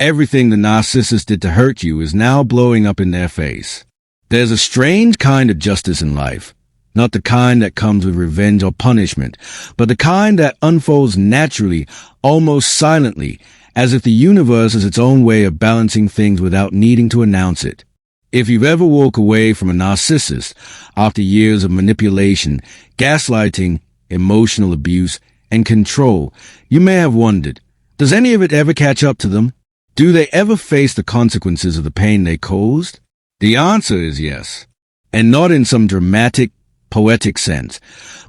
Everything the narcissist did to hurt you is now blowing up in their face. There's a strange kind of justice in life, not the kind that comes with revenge or punishment, but the kind that unfolds naturally, almost silently, as if the universe is its own way of balancing things without needing to announce it. If you've ever walked away from a narcissist after years of manipulation, gaslighting, emotional abuse, and control, you may have wondered, does any of it ever catch up to them? Do they ever face the consequences of the pain they caused? The answer is yes, and not in some dramatic, poetic sense,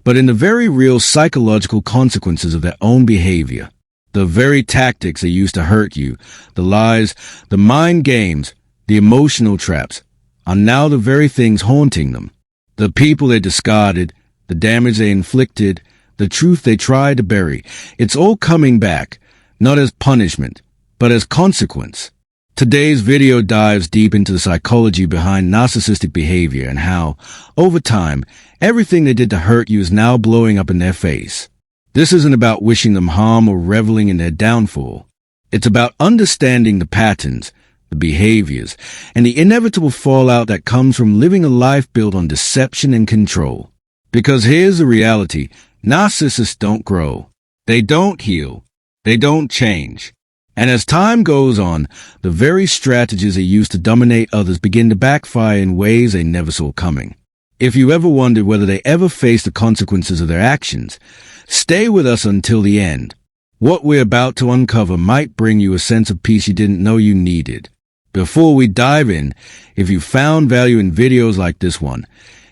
but in the very real psychological consequences of their own behavior. The very tactics they used to hurt you, the lies, the mind games, the emotional traps, are now the very things haunting them. The people they discarded, the damage they inflicted, the truth they tried to bury, it's all coming back, not as punishment, but as consequence. Today's video dives deep into the psychology behind narcissistic behavior and how, over time, everything they did to hurt you is now blowing up in their face. This isn't about wishing them harm or reveling in their downfall. It's about understanding the patterns, the behaviors, and the inevitable fallout that comes from living a life built on deception and control. Because here's the reality, narcissists don't grow. They don't heal. They don't change. And as time goes on, the very strategies they use to dominate others begin to backfire in ways they never saw coming. If you ever wondered whether they ever face the consequences of their actions, stay with us until the end. What we're about to uncover might bring you a sense of peace you didn't know you needed. Before we dive in, if you found value in videos like this one,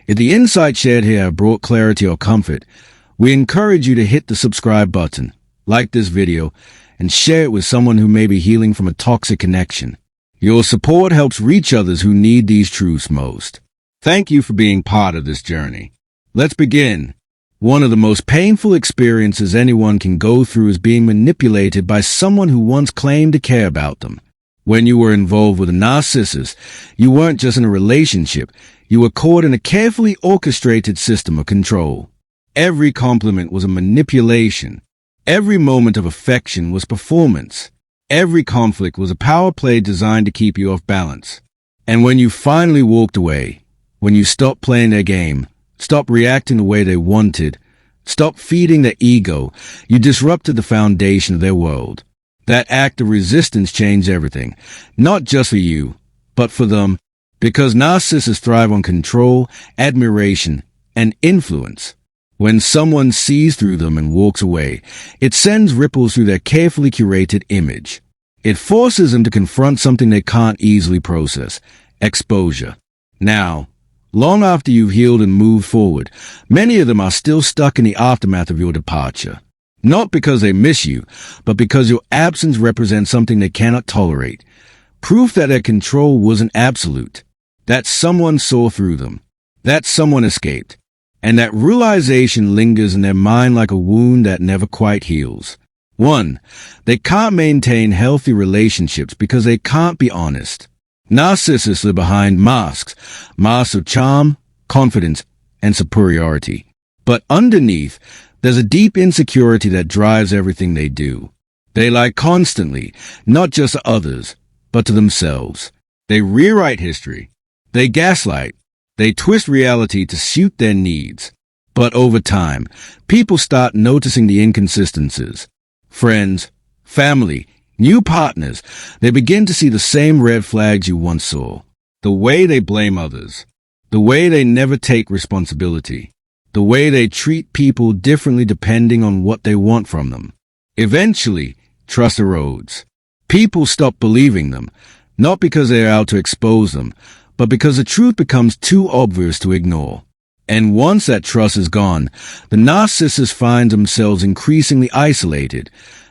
if the insights shared here have brought clarity or comfort, we encourage you to hit the subscribe button, like this video, and share it with someone who may be healing from a toxic connection. Your support helps reach others who need these truths most. Thank you for being part of this journey. Let's begin. One of the most painful experiences anyone can go through is being manipulated by someone who once claimed to care about them. When you were involved with a narcissist, you weren't just in a relationship, you were caught in a carefully orchestrated system of control. Every compliment was a manipulation. Every moment of affection was performance. Every conflict was a power play designed to keep you off balance. And when you finally walked away, when you stopped playing their game, stopped reacting the way they wanted, stopped feeding their ego, you disrupted the foundation of their world. That act of resistance changed everything, not just for you, but for them, because narcissists thrive on control, admiration, and influence. When someone sees through them and walks away, it sends ripples through their carefully curated image. It forces them to confront something they can't easily process: exposure. Now, long after you've healed and moved forward, many of them are still stuck in the aftermath of your departure. Not because they miss you, but because your absence represents something they cannot tolerate. Proof that their control wasn't absolute. That someone saw through them. That someone escaped. And that realization lingers in their mind like a wound that never quite heals. 1. They can't maintain healthy relationships because they can't be honest. Narcissists live behind masks of charm, confidence, and superiority. But underneath, there's a deep insecurity that drives everything they do. They lie constantly, not just to others, but to themselves. They rewrite history. They gaslight. They twist reality to suit their needs. But over time, people start noticing the inconsistencies. Friends, family, new partners, they begin to see the same red flags you once saw. The way they blame others. The way they never take responsibility. The way they treat people differently depending on what they want from them. Eventually, trust erodes. People stop believing them, not because they are out to expose them, but because the truth becomes too obvious to ignore. And once that trust is gone, the narcissist finds themselves increasingly isolated,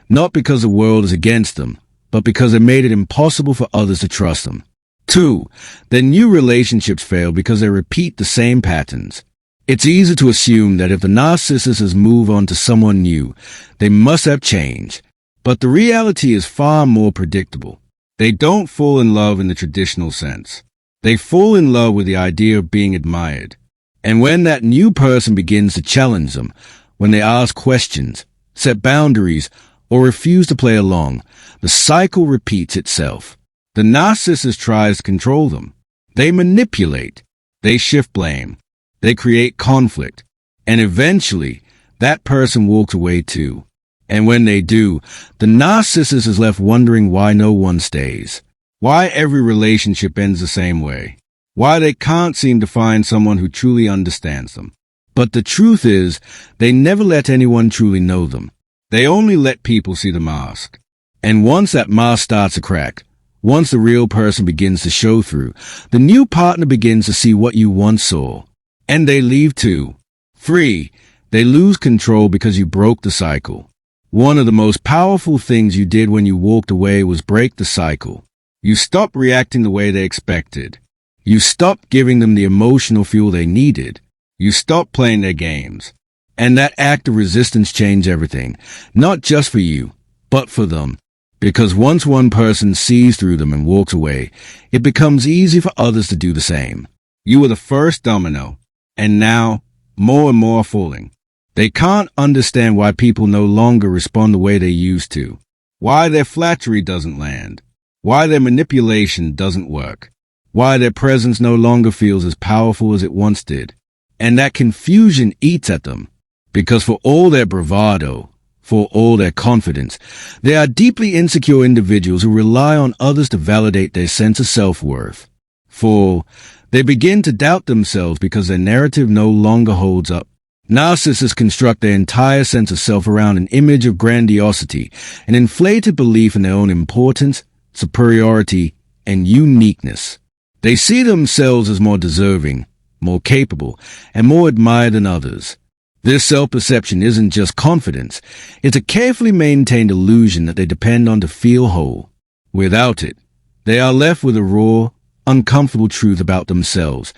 not because the world is against them, but because they made it impossible for others to trust them. 2. Their new relationships fail because they repeat the same patterns. It's easy to assume that if the narcissist has moved on to someone new, they must have changed. But the reality is far more predictable. They don't fall in love in the traditional sense. They fall in love with the idea of being admired. And when that new person begins to challenge them, when they ask questions, set boundaries, or refuse to play along, the cycle repeats itself. The narcissist tries to control them. They manipulate. They shift blame. They create conflict. And eventually, that person walks away too. And when they do, the narcissist is left wondering why no one stays. Why every relationship ends the same way. Why they can't seem to find someone who truly understands them. But the truth is, they never let anyone truly know them. They only let people see the mask. And once that mask starts to crack, once the real person begins to show through, the new partner begins to see what you once saw. And they leave too. 3. They lose control because you broke the cycle. One of the most powerful things you did when you walked away was break the cycle. You stopped reacting the way they expected. You stopped giving them the emotional fuel they needed. You stopped playing their games. And that act of resistance changed everything, not just for you, but for them. Because once one person sees through them and walks away, it becomes easy for others to do the same. You were the first domino, and now more and more are falling. They can't understand why people no longer respond the way they used to, why their flattery doesn't land, why their manipulation doesn't work, why their presence no longer feels as powerful as it once did. And that confusion eats at them. Because for all their bravado, for all their confidence, they are deeply insecure individuals who rely on others to validate their sense of self-worth. For they begin to doubt themselves because their narrative no longer holds up. Narcissists construct their entire sense of self around an image of grandiosity, an inflated belief in their own importance, superiority, and uniqueness. They see themselves as more deserving, more capable, and more admired than others. This self-perception isn't just confidence, it's a carefully maintained illusion that they depend on to feel whole. Without it, they are left with a raw, uncomfortable truth about themselves,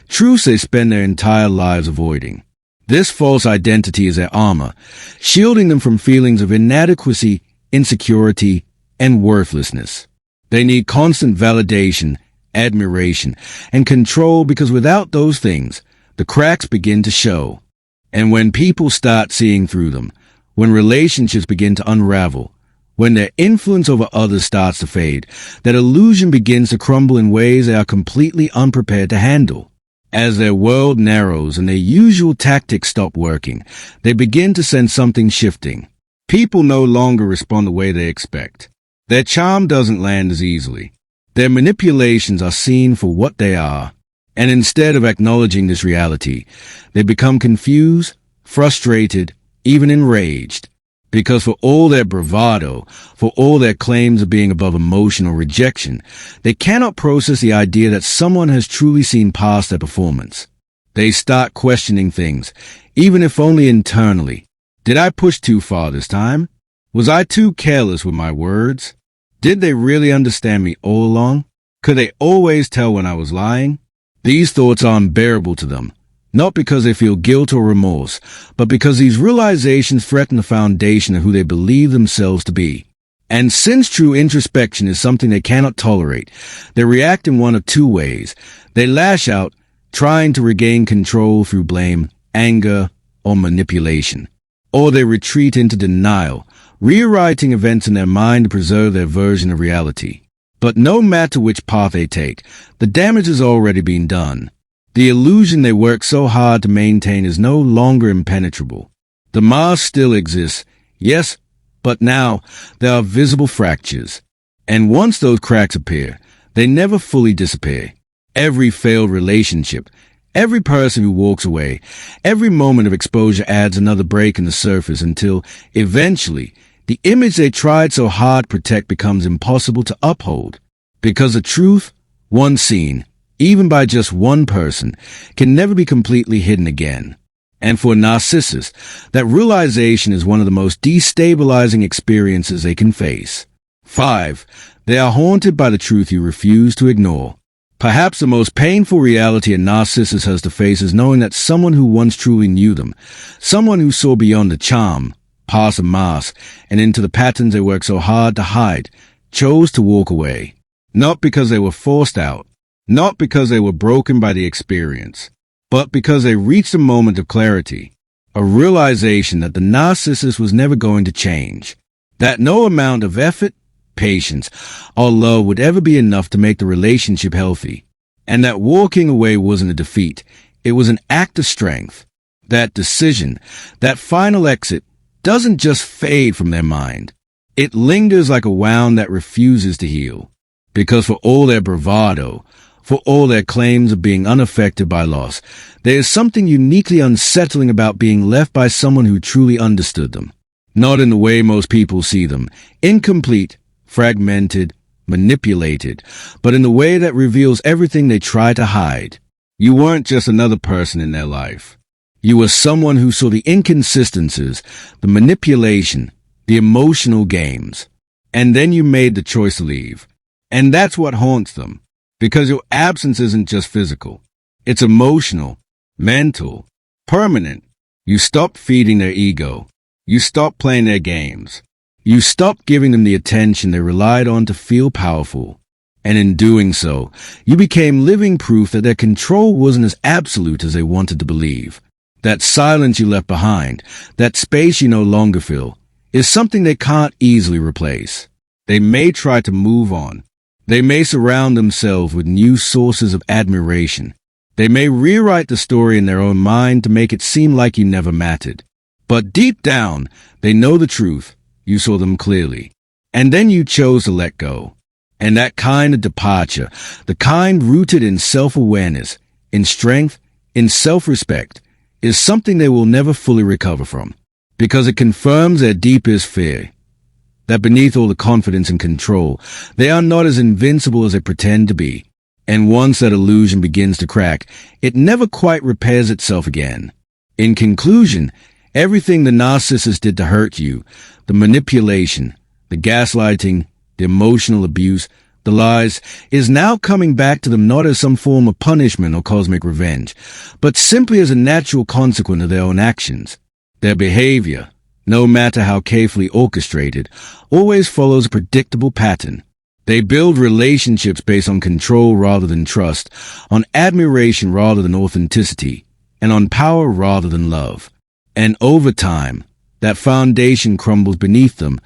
truths they spend their entire lives avoiding. This false identity is their armor, shielding them from feelings of inadequacy, insecurity, and worthlessness. They need constant validation, admiration, and control because without those things, the cracks begin to show. And when people start seeing through them, when relationships begin to unravel, when their influence over others starts to fade, that illusion begins to crumble in ways they are completely unprepared to handle. As their world narrows and their usual tactics stop working, they begin to sense something shifting. People no longer respond the way they expect. Their charm doesn't land as easily. Their manipulations are seen for what they are. And instead of acknowledging this reality, they become confused, frustrated, even enraged. Because for all their bravado, for all their claims of being above emotional rejection, they cannot process the idea that someone has truly seen past their performance. They start questioning things, even if only internally. Did I push too far this time? Was I too careless with my words? Did they really understand me all along? Could they always tell when I was lying? These thoughts are unbearable to them, not because they feel guilt or remorse, but because these realizations threaten the foundation of who they believe themselves to be. And since true introspection is something they cannot tolerate, they react in one of two ways. They lash out, trying to regain control through blame, anger, or manipulation. Or they retreat into denial, rewriting events in their mind to preserve their version of reality. But no matter which path they take, the damage has already been done. The illusion they work so hard to maintain is no longer impenetrable. The mask still exists, yes, but now there are visible fractures. And once those cracks appear, they never fully disappear. Every failed relationship, every person who walks away, every moment of exposure adds another break in the surface until, eventually, the image they tried so hard to protect becomes impossible to uphold. Because the truth, once seen, even by just one person, can never be completely hidden again. And for narcissists, that realization is one of the most destabilizing experiences they can face. 5. They are haunted by the truth you refuse to ignore. Perhaps the most painful reality a narcissist has to face is knowing that someone who once truly knew them, someone who saw beyond the charm, past the mask, and into the patterns they worked so hard to hide, chose to walk away. Not because they were forced out, not because they were broken by the experience, but because they reached a moment of clarity, a realization that the narcissist was never going to change. That no amount of effort, patience, or love would ever be enough to make the relationship healthy. And that walking away wasn't a defeat. It was an act of strength. That decision, that final exit, doesn't just fade from their mind. It lingers like a wound that refuses to heal. Because for all their bravado, for all their claims of being unaffected by loss, there is something uniquely unsettling about being left by someone who truly understood them. Not in the way most people see them, incomplete, fragmented, manipulated, but in the way that reveals everything they try to hide. You weren't just another person in their life. You were someone who saw the inconsistencies, the manipulation, the emotional games. And then you made the choice to leave. And that's what haunts them. Because your absence isn't just physical. It's emotional, mental, permanent. You stopped feeding their ego. You stopped playing their games. You stopped giving them the attention they relied on to feel powerful. And in doing so, you became living proof that their control wasn't as absolute as they wanted to believe. That silence you left behind, that space you no longer fill, is something they can't easily replace. They may try to move on. They may surround themselves with new sources of admiration. They may rewrite the story in their own mind to make it seem like you never mattered. But deep down, they know the truth. You saw them clearly. And then you chose to let go. And that kind of departure, the kind rooted in self-awareness, in strength, in self-respect, is something they will never fully recover from. Because it confirms their deepest fear. That beneath all the confidence and control, they are not as invincible as they pretend to be. And once that illusion begins to crack, it never quite repairs itself again. In conclusion, everything the narcissist did to hurt you, the manipulation, the gaslighting, the emotional abuse, the lies, is now coming back to them not as some form of punishment or cosmic revenge, but simply as a natural consequence of their own actions. Their behavior, no matter how carefully orchestrated, always follows a predictable pattern. They build relationships based on control rather than trust, on admiration rather than authenticity, and on power rather than love. And over time, that foundation crumbles beneath them,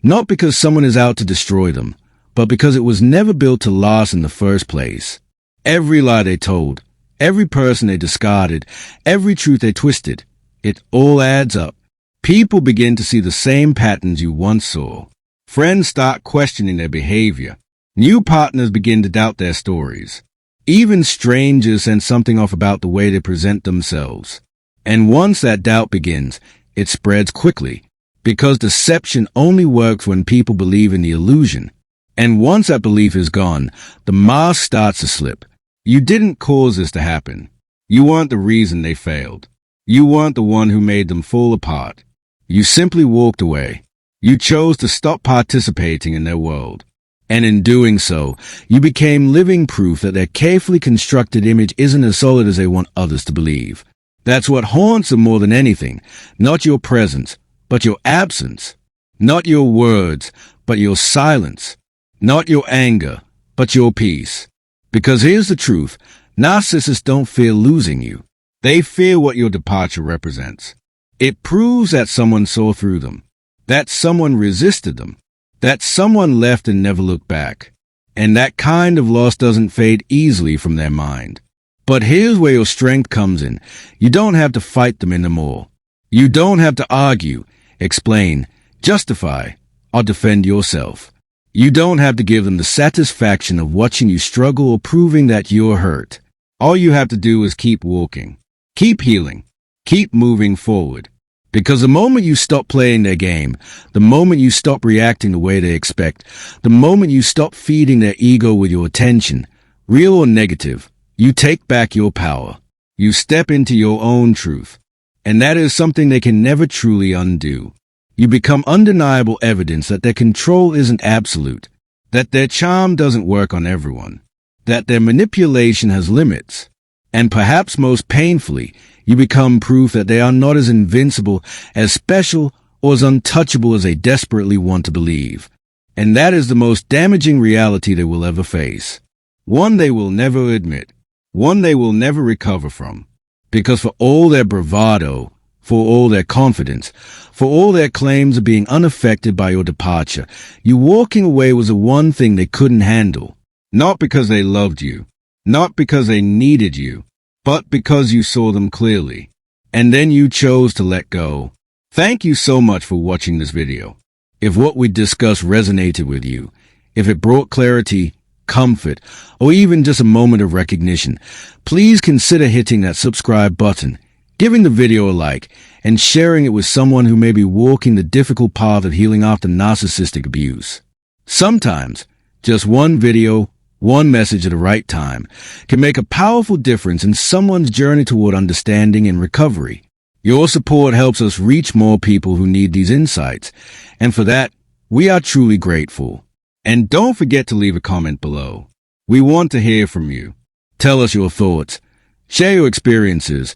not because someone is out to destroy them, but because it was never built to last in the first place. Every lie they told, every person they discarded, every truth they twisted, it all adds up. People begin to see the same patterns you once saw. Friends start questioning their behavior. New partners begin to doubt their stories. Even strangers sense something off about the way they present themselves. And once that doubt begins, it spreads quickly, because deception only works when people believe in the illusion. And once that belief is gone, the mask starts to slip. You didn't cause this to happen. You weren't the reason they failed. You weren't the one who made them fall apart. You simply walked away. You chose to stop participating in their world. And in doing so, you became living proof that their carefully constructed image isn't as solid as they want others to believe. That's what haunts them more than anything. Not your presence, but your absence. Not your words, but your silence. Not your anger, but your peace. Because here's the truth, narcissists don't fear losing you. They fear what your departure represents. It proves that someone saw through them, that someone resisted them, that someone left and never looked back. And that kind of loss doesn't fade easily from their mind. But here's where your strength comes in. You don't have to fight them anymore. You don't have to argue, explain, justify, or defend yourself. You don't have to give them the satisfaction of watching you struggle or proving that you're hurt. All you have to do is keep walking, keep healing, keep moving forward. Because the moment you stop playing their game, the moment you stop reacting the way they expect, the moment you stop feeding their ego with your attention, real or negative, you take back your power. You step into your own truth. And that is something they can never truly undo. You become undeniable evidence that their control isn't absolute, that their charm doesn't work on everyone, that their manipulation has limits. And perhaps most painfully, you become proof that they are not as invincible, as special, or as untouchable as they desperately want to believe. And that is the most damaging reality they will ever face. One they will never admit. One they will never recover from. Because for all their bravado, for all their confidence, for all their claims of being unaffected by your departure. You walking away was the one thing they couldn't handle. Not because they loved you, not because they needed you, but because you saw them clearly. And then you chose to let go. Thank you so much for watching this video. If what we discussed resonated with you, if it brought clarity, comfort, or even just a moment of recognition, please consider hitting that subscribe button, giving the video a like, and sharing it with someone who may be walking the difficult path of healing after narcissistic abuse. Sometimes, just one video, one message at the right time can make a powerful difference in someone's journey toward understanding and recovery. Your support helps us reach more people who need these insights, and for that, we are truly grateful. And don't forget to leave a comment below. We want to hear from you. Tell us your thoughts. Share your experiences.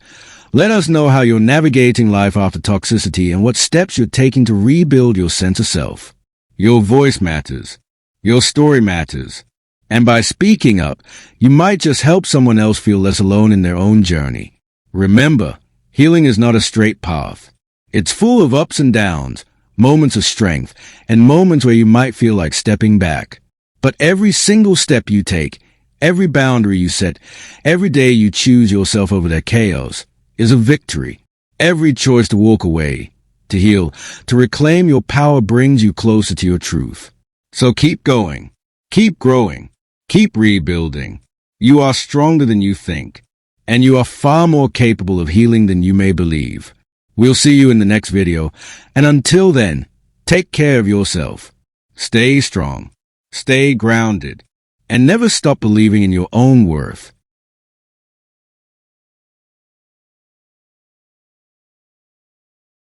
Let us know how you're navigating life after toxicity and what steps you're taking to rebuild your sense of self. Your voice matters. Your story matters. And by speaking up, you might just help someone else feel less alone in their own journey. Remember, healing is not a straight path. It's full of ups and downs, moments of strength, and moments where you might feel like stepping back. But every single step you take, every boundary you set, every day you choose yourself over that chaos, is a victory. Every choice to walk away, to heal, to reclaim your power brings you closer to your truth. So keep going, keep growing, keep rebuilding. You are stronger than you think, and you are far more capable of healing than you may believe. We'll see you in the next video, and until then, take care of yourself. Stay strong, stay grounded, and never stop believing in your own worth.